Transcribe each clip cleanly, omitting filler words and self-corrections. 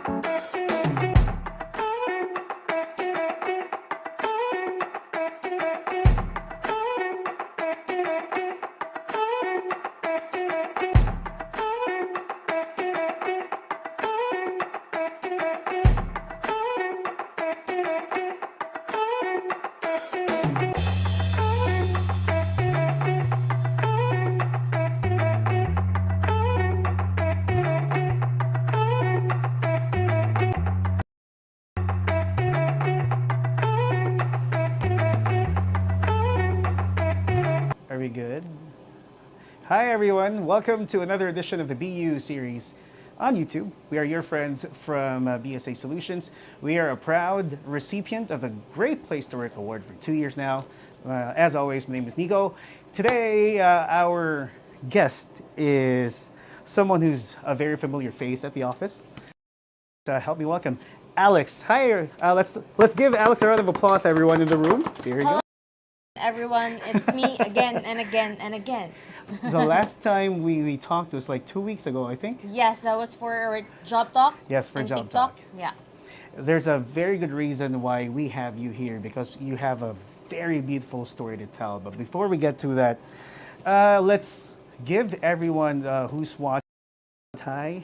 Are we good? Hi, everyone. Welcome to another edition of the BU series on YouTube. We are your friends from BSA Solutions. We are a proud recipient of the Great Place to Work Award for 2 years now. As always, my name is Nico. Today, our guest is someone who's a very familiar face at the office. Help me welcome Alex. Hi. Let's give Alex a round of applause, everyone in the room. Here you go. Hello, everyone. It's me again and again and again. The last time we talked was like 2 weeks ago, I think. Yes, that was for our job talk. Yes, for and Job TikTok. Talk. Yeah. There's a very good reason why we have you here because you have a very beautiful story to tell. But before we get to that, let's give everyone who's watching hi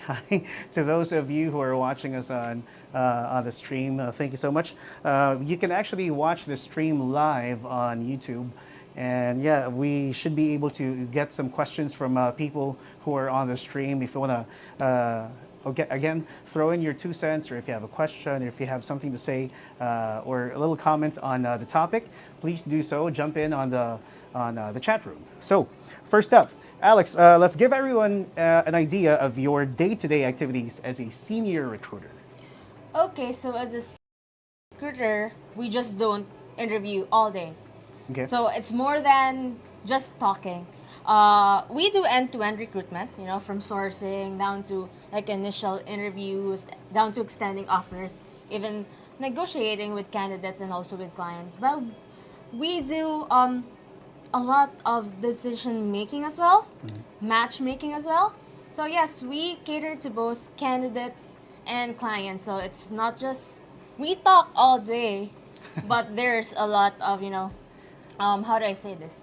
to those of you who are watching us on the stream. Thank you so much. You can actually watch the stream live on YouTube. And yeah, we should be able to get some questions from people who are on the stream. If you want to, again, throw in your 2 cents, or if you have a question, or if you have something to say, or a little comment on the topic, please do so. Jump in on the chat room. So, first up, Alex, let's give everyone an idea of your day-to-day activities as a senior recruiter. Okay, so as a recruiter, we just don't interview all day. Okay. So it's more than just talking. We do end-to-end recruitment, from sourcing down to like initial interviews, down to extending offers, even negotiating with candidates and also with clients. But we do a lot of decision making as well, matchmaking as well. So yes, we cater to both candidates and clients. So it's not just we talk all day, but there's a lot of how do I say this?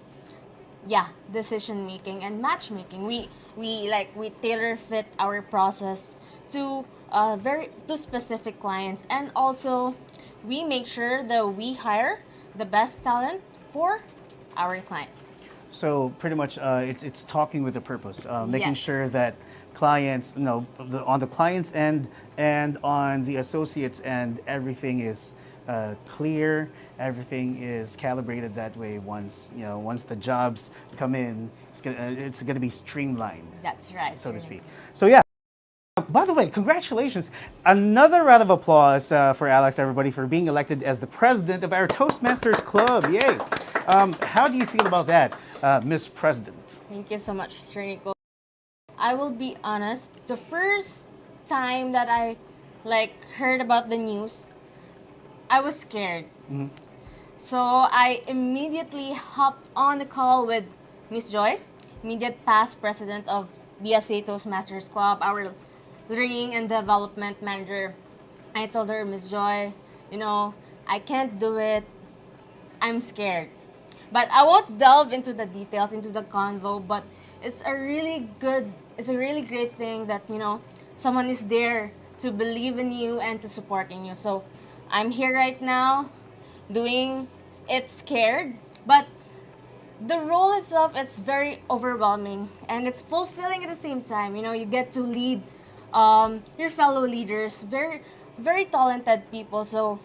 Yeah, decision making and matchmaking. We tailor fit our process to specific clients, and also we make sure that we hire the best talent for our clients. So pretty much, it's talking with a purpose, making Yes. sure that clients, on the client's end and on the associates end, everything is clear. Everything is calibrated that way. Once the jobs come in, it's gonna be streamlined. That's right. so to speak. So yeah. By the way, congratulations! Another round of applause for Alex, everybody, for being elected as the president of our Toastmasters Club. Yay! How do you feel about that, Miss President? Thank you so much, Sir Nico. I will be honest. The first time that I heard about the news, I was scared. So I immediately hopped on the call with Miss Joy, immediate past president of BSA Toastmasters Club, our learning and development manager. I told her, Miss Joy, I can't do it. I'm scared. But I won't delve into the details, into the convo, but it's a really great thing that, someone is there to believe in you and to support in you. So I'm here right now doing it scared, but the role itself, it's very overwhelming and it's fulfilling at the same time. You get to lead your fellow leaders, very, very talented people. So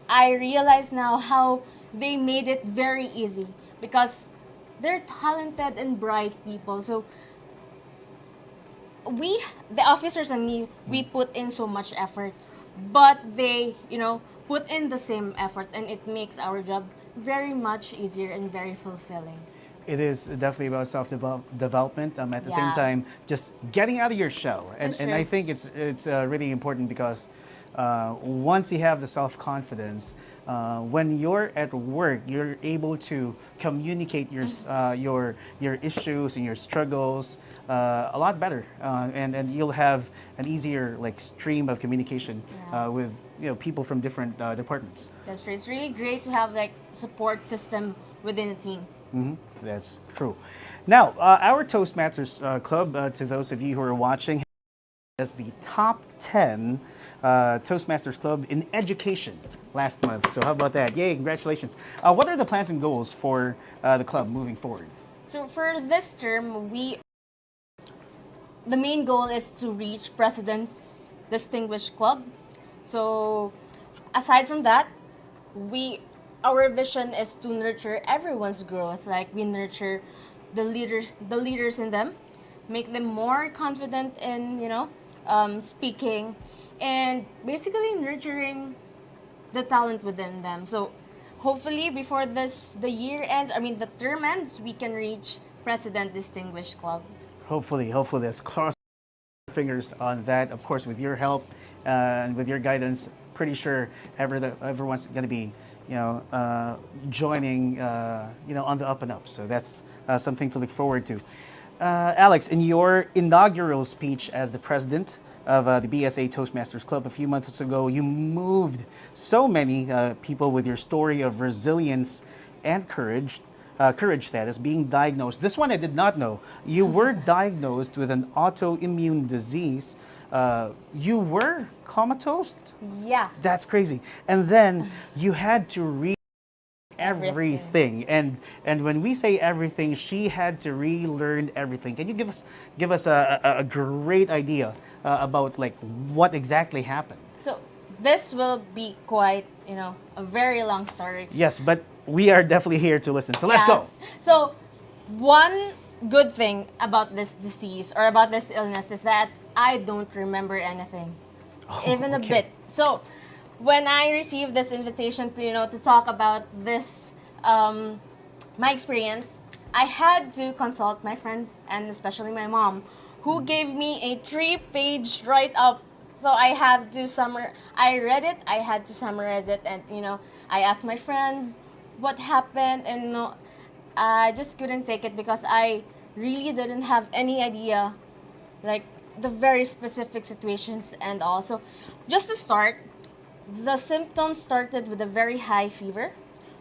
I realize now how they made it very easy because they're talented and bright people. So the officers and me, we put in so much effort, but they, put in the same effort, and it makes our job very much easier and very fulfilling. It is definitely about self-development. At the same Yeah. time, just getting out of your shell, and That's and true. I think it's really important because once you have the self-confidence, when you're at work, you're able to communicate your issues and your struggles a lot better, and you'll have an easier like stream of communication Yeah. with people from different departments. That's true. It's really great to have like support system within a team. That's true. Now, our Toastmasters Club, to those of you who are watching, as the top 10 Toastmasters Club in education last month. So how about that? Yay, congratulations. What are the plans and goals for the club moving forward? So for this term, the main goal is to reach President's Distinguished Club. So aside from that, we our vision is to nurture everyone's growth. Like we nurture the leaders in them, make them more confident in speaking, and basically nurturing the talent within them. So hopefully before the year ends, I mean the term ends, we can reach President Distinguished Club. Hopefully, let's cross our fingers on that. Of course, with your help and with your guidance, pretty sure everyone's going to be, joining, on the up and up. So that's something to look forward to. Alex, in your inaugural speech as the president of the BSA Toastmasters Club a few months ago, you moved so many people with your story of resilience and courage that is being diagnosed. This one I did not know. You were diagnosed with an autoimmune disease. You were comatose? Yeah. That's crazy. And then you had to read everything. And when we say everything, she had to relearn everything. Can you give us a great idea about like what exactly happened? So this will be quite, a very long story. Yes, but we are definitely here to listen. So let's go. So one good thing about this disease or about this illness is that I don't remember anything, even a okay. bit. So when I received this invitation to talk about this, my experience, I had to consult my friends and especially my mom, who gave me a 3-page write-up. So I read it, I had to summarize it, and I asked my friends what happened, and I just couldn't take it because I really didn't have any idea, like the very specific situations and all. So just to start, the symptoms started with a very high fever,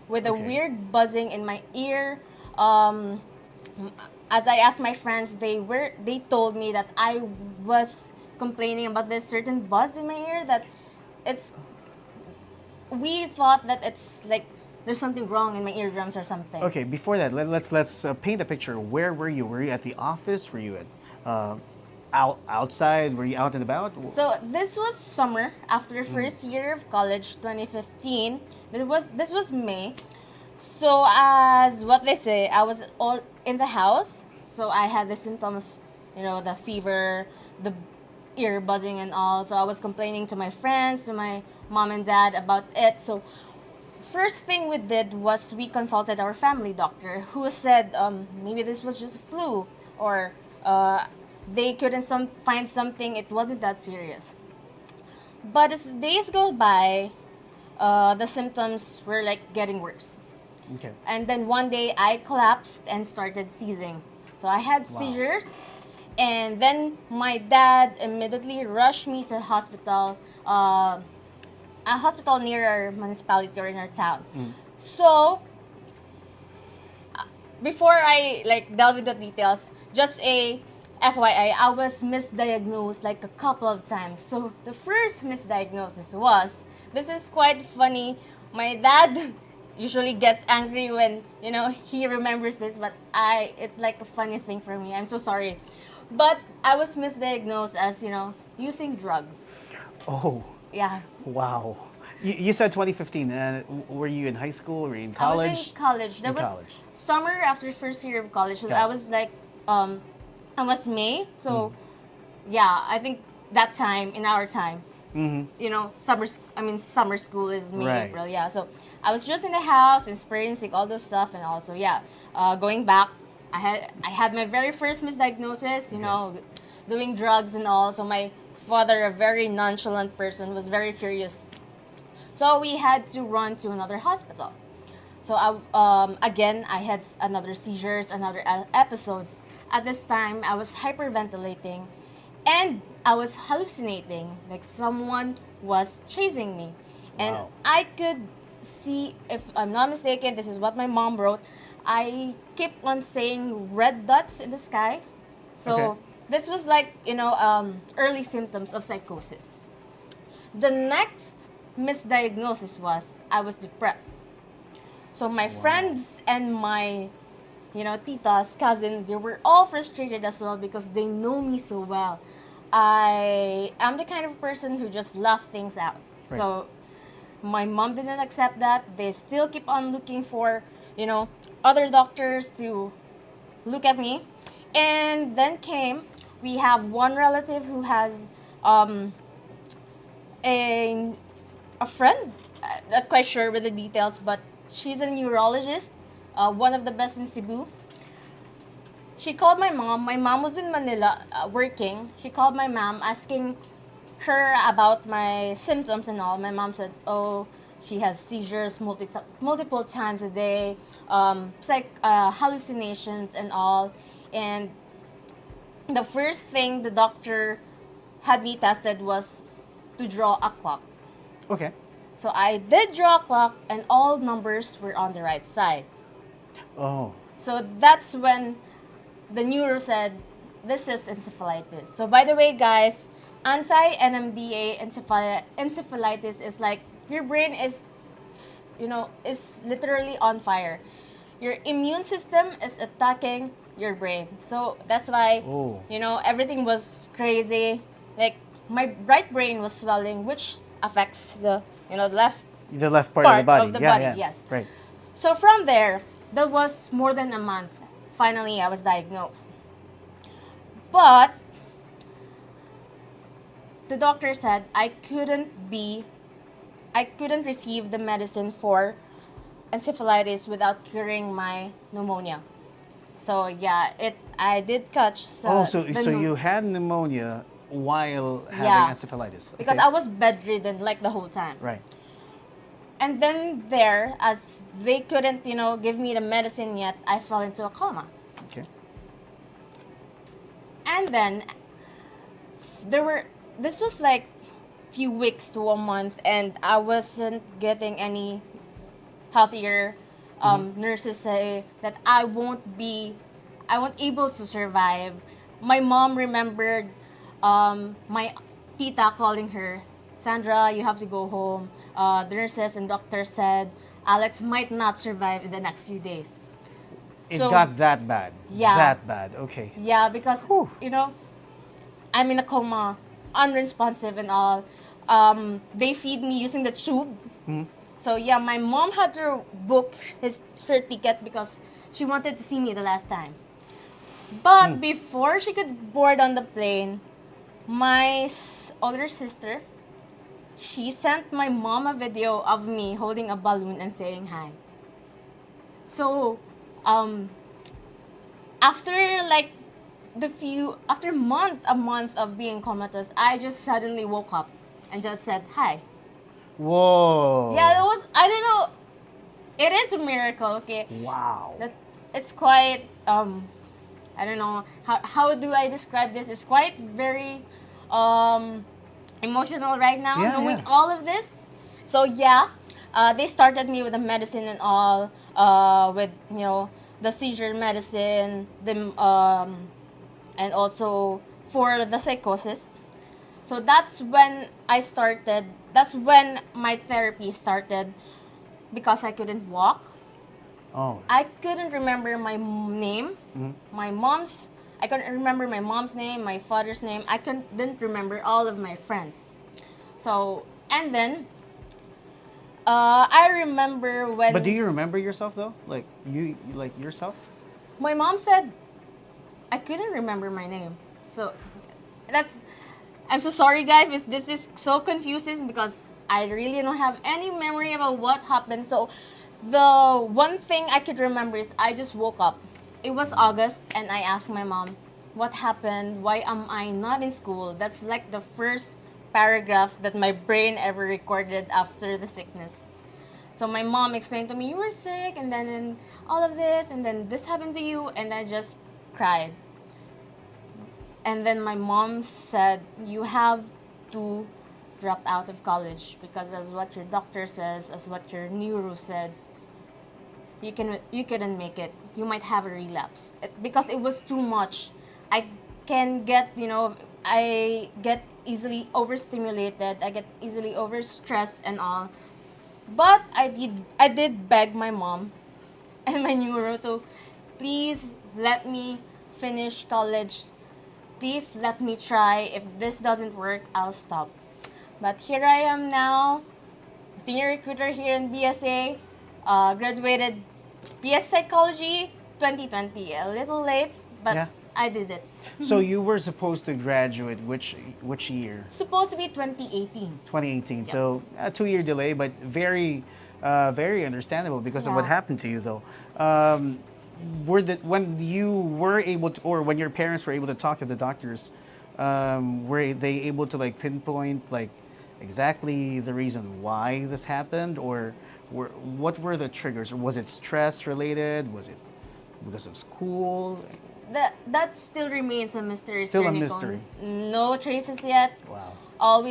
with a Okay. weird buzzing in my ear. As I asked my friends, they told me that I was complaining about this certain buzz in my ear, that it's we thought that it's like there's something wrong in my eardrums or something. Okay, before that, let's paint a picture. Where were you? Were you at the office? Were you at outside? Were you out and about? So this was summer after first year of college, 2015. This was May. So as what they say, I was all in the house. So I had the symptoms, the fever, the ear buzzing and all. So I was complaining to my friends, to my mom and dad about it. So first thing we did was we consulted our family doctor, who said maybe this was just flu, or they couldn't find something. It wasn't that serious. But as days go by, the symptoms were like getting worse. Okay. And then one day I collapsed and started seizing. So I had seizures, and then my dad immediately rushed me to hospital, a hospital near our municipality or in our town. So before I like delve into details, just a FYI, I was misdiagnosed like a couple of times. So the first misdiagnosis was, this is quite funny. My dad usually gets angry when, he remembers this, but it's like a funny thing for me. I'm so sorry. But I was misdiagnosed as, using drugs. Oh, Yeah. wow. You said 2015. Were you in high school? Were you in college? I was in college. That In was college. summer after first year of college. So Got I it. was like, I was May. So, yeah, I think that time, in our time, summer school is May, Right. April. Yeah. So I was just in the house experiencing all those stuff, and also, yeah, going back, I had my very first misdiagnosis, doing drugs and all. So my father, a very nonchalant person, was very furious. So we had to run to another hospital. So again, I had another seizures, another episodes. At this time, I was hyperventilating, and I was hallucinating, like someone was chasing me, and Wow. I could see, if I'm not mistaken, this is what my mom wrote. I kept on saying red dots in the sky. Okay. So this was like early symptoms of psychosis. The next misdiagnosis was I was depressed. So my Wow. friends and my, titas, cousin, they were all frustrated as well because they know me so well. I am the kind of person who just laugh things out. Right. So my mom didn't accept that. They still keep on looking for, other doctors to look at me. And then we have one relative who has um, a a friend. Not quite sure with the details, but she's a neurologist, one of the best in Cebu. She called my mom. My mom was in Manila working. She called my mom asking her about my symptoms and all. My mom said, "Oh, she has seizures multiple times a day, hallucinations and all." And the first thing the doctor had me tested was to draw a clock. Okay. So I did draw a clock, and all numbers were on the right side. Oh. So that's when the neuro said, this is encephalitis. So by the way, guys, anti-NMDA encephalitis is like your brain is literally on fire. Your immune system is attacking your brain. So that's why, Oh. everything was crazy. Like my right brain was swelling, which affects the left The left part of the part body. of the Yeah, body, yeah. yes. Right. So from there, that was more than a month. Finally, I was diagnosed. But the doctor said I couldn't receive the medicine for encephalitis without curing my pneumonia. So yeah, I did catch Oh, the so you had pneumonia while having yeah, encephalitis. because Okay. I was bedridden like the whole time. Right. And then there, as they couldn't, give me the medicine yet, I fell into a coma. Okay. And then there were this was like few weeks to a month, and I wasn't getting any healthier. Nurses say that I won't able to survive. My mom remembered my tita calling her, Sandra, you have to go home. The nurses and doctors said Alex might not survive in the next few days. It So got that bad. yeah, That bad. Okay. yeah, because Whew. I'm in a coma, unresponsive and all. They feed me using the tube. So yeah, my mom had to book her ticket because she wanted to see me the last time. But before she could board on the plane, my older sister, she sent my mom a video of me holding a balloon and saying hi. So, um, after like a month of being comatose, I just suddenly woke up and just said hi. Whoa. Yeah, it was, I don't know, it is a miracle, okay? Wow. That it's quite I don't know how do I describe this? It's quite very um emotional right now Yeah, knowing yeah. all of this. So yeah, they started me with the medicine and all, with the seizure medicine, the and also for the psychosis. So that's when my therapy started, because I couldn't walk. Oh. I couldn't remember my name, my mom's. I couldn't remember my mom's name, my father's name. Didn't remember all of my friends. So, and then I remember But do when you remember yourself though? Like like yourself? my mom said I couldn't remember my name. So that's I'm so sorry, guys. This is so confusing because I really don't have any memory about what happened. So the one thing I could remember is I just woke up. It was August, and I asked my mom, "What happened? Why am I not in school?" That's like the first paragraph that my brain ever recorded after the sickness. So my mom explained to me, you were sick, and then in all of this, and then this happened to you, and I just cried. And then my mom said, you have to drop out of college because as what your doctor says, as what your neuro said, you couldn't make it. You might have a relapse because it was too much. I can get I get easily overstimulated. I get easily overstressed and all. But I did beg my mom and my neuro to please let me finish college. Please let me try. If this doesn't work, I'll stop. But here I am now, senior recruiter here in BSA, graduated BS Psychology 2020. A little late, but Yeah. I did it. So you were supposed to graduate which year? Supposed to be 2018. 2018. So a 2 year delay, but very understandable because of what Yeah. happened to you, though. When you were able to, or when your parents were able to talk to the doctors, were they able to like pinpoint like exactly the reason why this happened, or what were the triggers? Or was it stress related? Was it because of school? That still remains a mystery. Still a Sir Nicole. mystery. No traces yet. Wow. All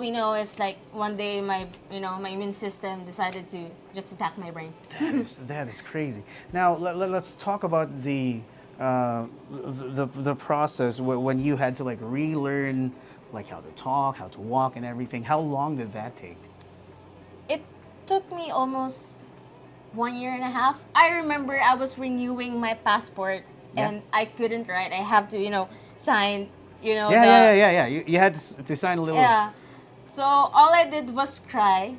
we know is like one day my immune system decided to just attack my brain. That is crazy. Now let's talk about the process when you had to like relearn like how to talk, how to walk, and everything. How long did that take? It took me almost 1 year and a half. I remember I was renewing my passport Yeah. and I couldn't write. I have to sign Yeah. You had to sign a little. yeah. So all I did was cry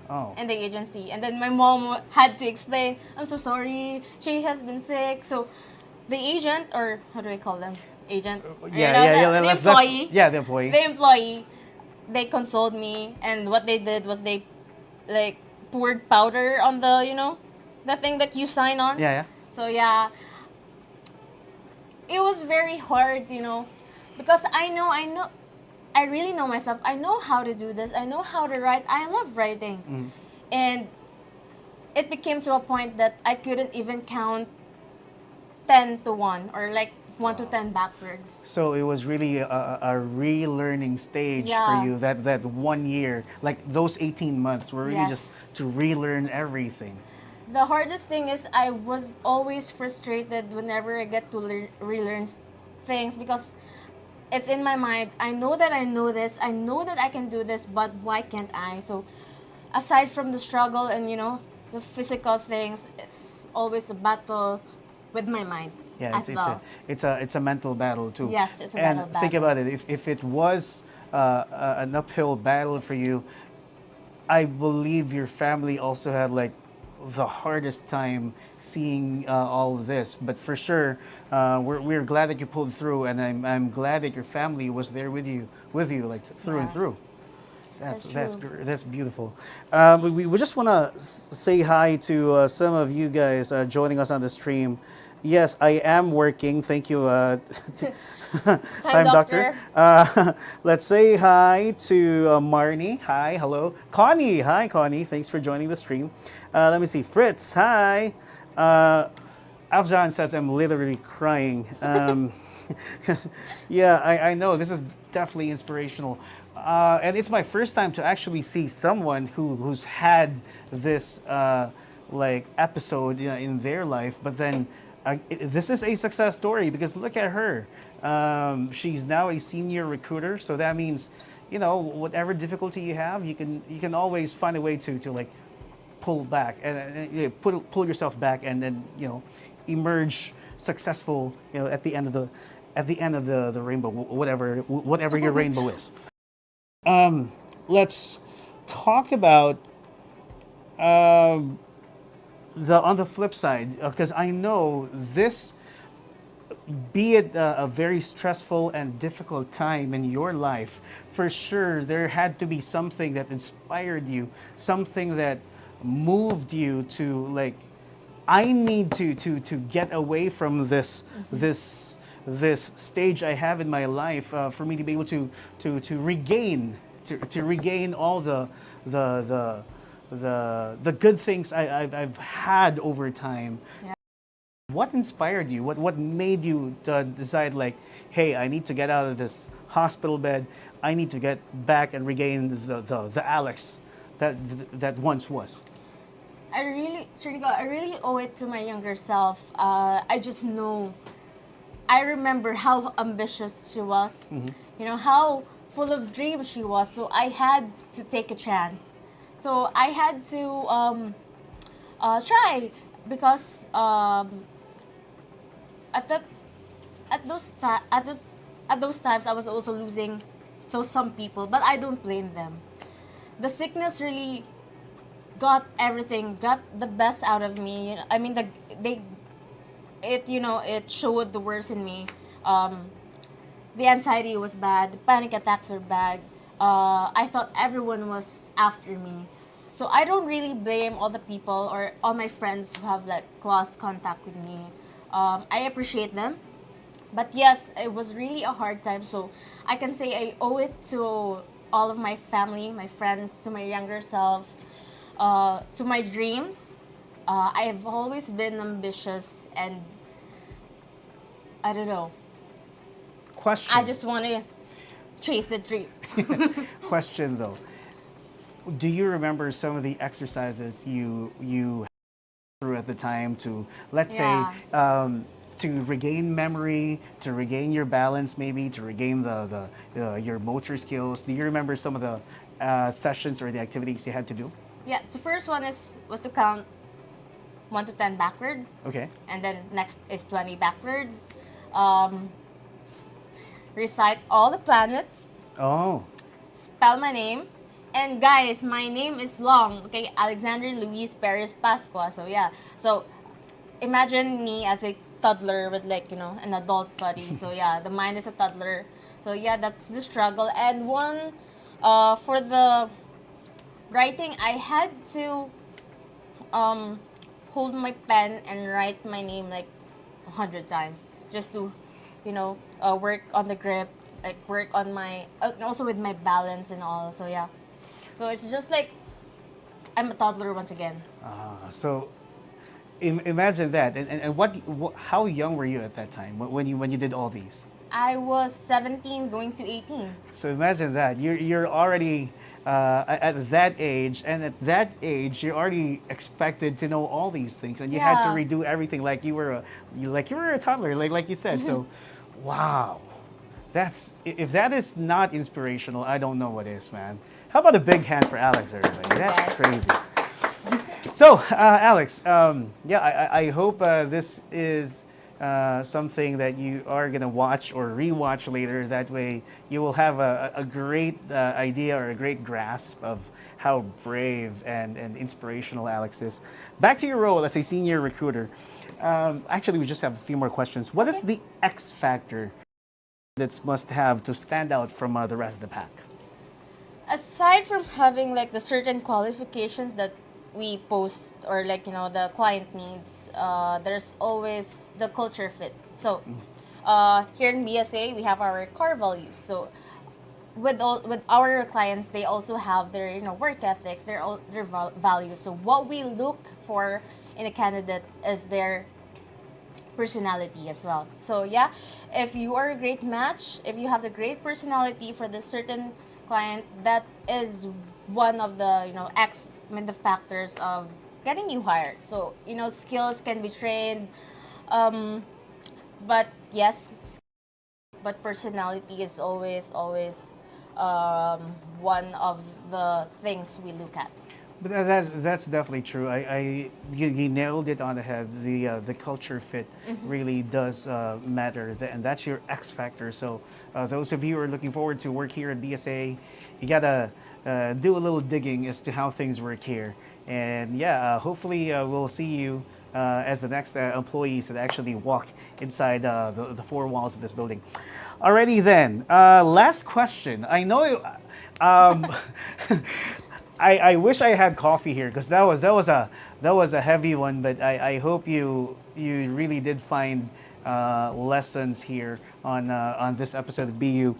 Oh. in the agency, and then my mom had to explain, I'm so sorry, she has been sick. So the agent, or how do I call them, agent, the employee, yeah, the employee. the employee, they consoled me, and what they did was they like poured powder on the thing that you sign on. Yeah. So yeah, it was very hard, because I really know myself. I know how to do this. I know how to write. I love writing. And it became to a point that I couldn't even count 10 to 1 or like 1 to 10 backwards. So it was really a relearning stage Yeah. for you. That 1 year, like those 18 months, were really Yes. just to relearn everything. The hardest thing is I was always frustrated whenever I get to relearn things because it's in my mind. I know that I know this. I know that I can do this, but why can't I? So aside from the struggle and the physical things, it's always a battle with my mind Yeah, as well. it's a mental battle too. Yes, it's a and mental think battle. about it. If it was an uphill battle for you, I believe your family also had like the hardest time seeing all of this. But for sure, we're glad that you pulled through, and I'm glad that your family was there with you like through and Yeah. through. That's That's beautiful. We just want to say hi to some of you guys joining us on the stream. Yes, I am working. Thank you, Time Doctor. Let's say hi to Marnie. Hi, hello. Connie. Hi, Connie. Thanks for joining the stream. Let me see. Fritz. Hi. Afjan says I'm literally crying. 'Cause, yeah, I know this is definitely inspirational, and it's my first time to actually see someone who's had this like episode in their life. But then this is a success story because look at her. She's now a senior recruiter, so that means whatever difficulty you have, you can always find a way to like pull back and pull yourself back, and then emerge successful at the end of the rainbow, whatever your rainbow is. Let's talk about on the flip side, because I know this, be it a very stressful and difficult time in your life, for sure there had to be something that inspired you, something that moved you to like, I need to get away from this this stage I have in my life for me to be able to regain to regain all the the the good things I've had over time. Yeah. What inspired you? What made you decide like, hey, I need to get out of this hospital bed. I need to get back and regain the Alex that that once was. Sriniko, I really owe it to my younger self. I just know, I remember how ambitious she was, how full of dreams she was. So I had to take a chance. So I had to try because at that at those times I was also losing some people, but I don't blame them. The sickness really got the best out of me. I mean, they it it showed the worst in me. The anxiety was bad. The panic attacks were bad. I thought everyone was after me. So I don't really blame all the people or all my friends who have like close contact with me. I appreciate them. But yes, it was really a hard time. So I can say I owe it to all of my family, my friends, to my younger self, to my dreams. I have always been ambitious and I don't know. Question. I just want to chase the dream. Question though. Do you remember some of the exercises you through at the time to, let's Yeah. say, to regain memory, to regain your balance, maybe to regain your motor skills? Do you remember some of the sessions or the activities you had to do? Yeah, so first one was to count 1 to 10 backwards, Okay. and then next is 20 backwards. Um, Recite all the planets, Oh, spell my name, and guys, my name is long. Okay, Alexander Luis Perez Pascua. So yeah, so imagine me as a toddler with like an adult body. So yeah, the mind is a toddler. So yeah, that's the struggle. And one, for the writing, I had to um, hold my pen and write my name like 100 times just to, work on the grip, like work on my, also with my balance and all. So yeah, so it's just like I'm a toddler once again. so imagine that. And how young were you at that time when you did all these? I was 17 going to 18. So imagine that you're already at that age, and at that age you're already expected to know all these things, and you had to Yeah. redo everything like you were a toddler, like you said. So, wow, that's if that is not inspirational, I don't know what is, man. How about a big hand for Alex, everybody? That's Yes. crazy. So, Alex, yeah, I hope this is something that you are going to watch or rewatch later. That way, you will have a great idea or a great grasp of how brave and inspirational Alex is. Back to your role as a senior recruiter. Actually, we just have a few more questions. What is the X factor that must have to stand out from the rest of the pack? Aside from having like the certain qualifications that we post or like the client needs, there's always the culture fit. So here in BSA we have our core values. So with our clients, they also have their work ethics, their values. So what we look for in a candidate is their personality as well. So yeah, if you are a great match, if you have the great personality for this certain client, that is one of the the factors of getting you hired. So skills can be trained, um, but yes, but personality is always um, one of the things we look at. But that's definitely true. You nailed it on the head. The culture fit really does matter, and that's your X factor. So those of you who are looking forward to work here at BSA, you gotta do a little digging as to how things work here. And yeah, hopefully we'll see you as the next employees that actually walk inside the four walls of this building. Alrighty then. Last question. I know. Um, I wish I had coffee here because that was a heavy one, but I hope you really did find lessons here on this episode of BU.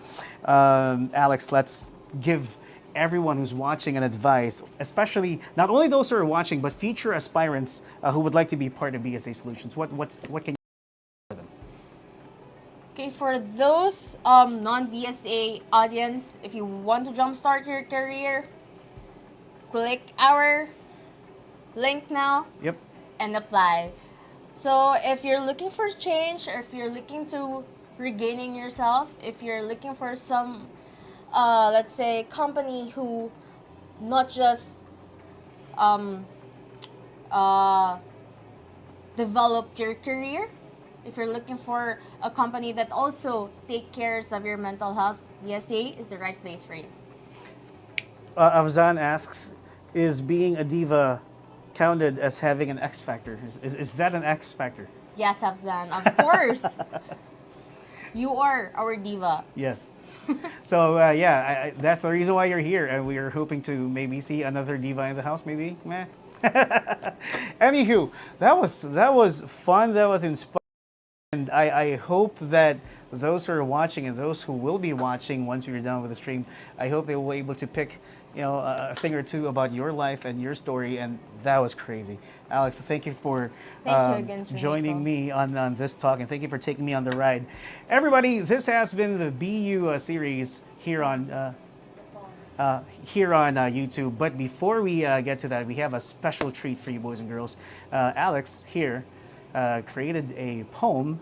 Alex, let's give everyone who's watching an advice, especially not only those who are watching, but future aspirants who would like to be part of BSA Solutions. What can you for them? Okay, for those non-BSA audience, if you want to jumpstart your career, click our link now Yep. and apply. So if you're looking for change, or if you're looking to regaining yourself, if you're looking for some, let's say, company who not just um, uh, develop your career, if you're looking for a company that also take cares of your mental health, ESA is the right place for you. Avzan asks, is being a diva counted as having an X factor? Is that an X factor? Yes, Afzan, of course. You are our diva. Yes. So yeah, that's the reason why you're here, and we are hoping to maybe see another diva in the house. Maybe, meh. Anywho, that was fun. That was inspiring. And I hope that those who are watching and those who will be watching once we're done with the stream, I hope they will be able to pick, a thing or two about your life and your story. And that was crazy. Alex, thank you for Thank you again, Sir joining Nico. me on this talk, and thank you for taking me on the ride. Everybody, this has been the BU series here on YouTube. But before we get to that, we have a special treat for you, boys and girls. Alex here created a poem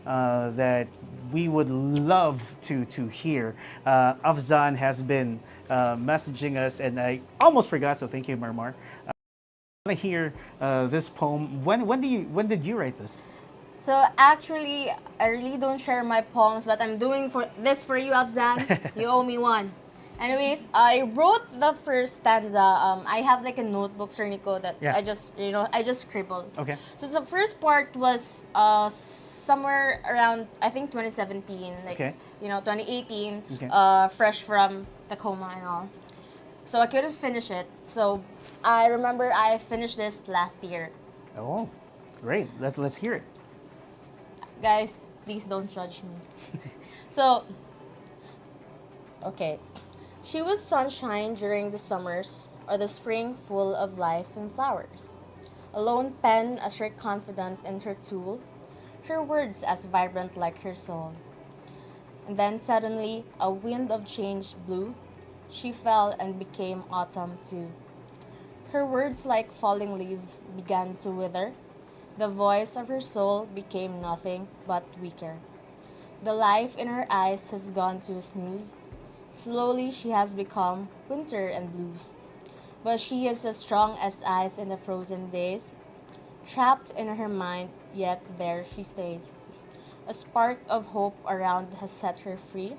that we would love to hear. Afzan has been messaging us, and I almost forgot, so thank you, Marmar. I want to hear this poem. When did you write this? So actually, I really don't share my poems, but I'm doing for this for you, Afzan. You owe me one. Anyways, I wrote the first stanza. I have like a notebook, Sir Nico, that Yeah. I just scribbled. Okay. So the first part was somewhere around, I think, 2017, like, Okay. 2018, Okay. fresh from the Coma and all. So I couldn't finish it. So I remember I finished this last year. Oh, great. Let's hear it. Guys, please don't judge me. So, okay. She was sunshine during the summers, or the spring full of life and flowers. A lone pen as her confidant in her tool, her words as vibrant like her soul. And then suddenly, a wind of change blew. She fell and became autumn too. Her words, like falling leaves, began to wither. The voice of her soul became nothing but weaker. The life in her eyes has gone to a snooze. Slowly she has become winter and blues. But she is as strong as ice in the frozen days. Trapped in her mind, yet there she stays. A spark of hope around has set her free.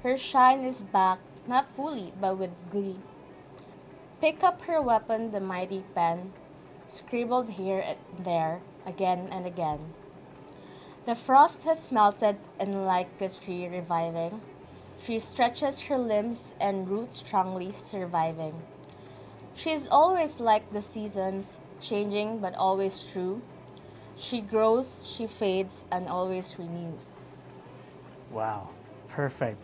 Her shine is back, not fully, but with glee. Pick up her weapon, the mighty pen, scribbled here and there, again and again. The frost has melted, and like a tree reviving, she stretches her limbs and roots strongly surviving. She is always like the seasons, changing but always true. She grows, she fades, and always renews. Wow, perfect.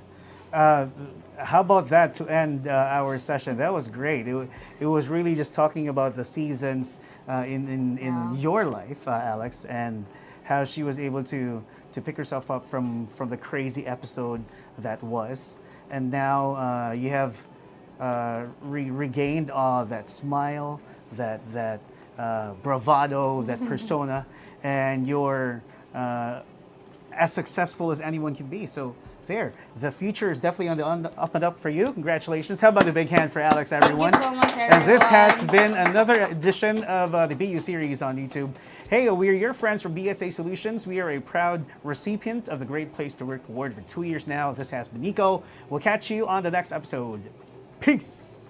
How about that to end our session? That was great. It was really just talking about the seasons in your life, Alex, and how she was able to pick herself up from the crazy episode that was, and now you have regained that smile, that bravado, that persona, and you're as successful as anyone can be. So there, the future is definitely on the up and up for you. Congratulations. How about a big hand for Alex, everyone? Thank you so much, everyone. And this has been another edition of the BU series on YouTube. Hey, we're your friends from BSA Solutions. We are a proud recipient of the Great Place to Work Award for 2 years now. This has been Nico. We'll catch you on the next episode. Peace.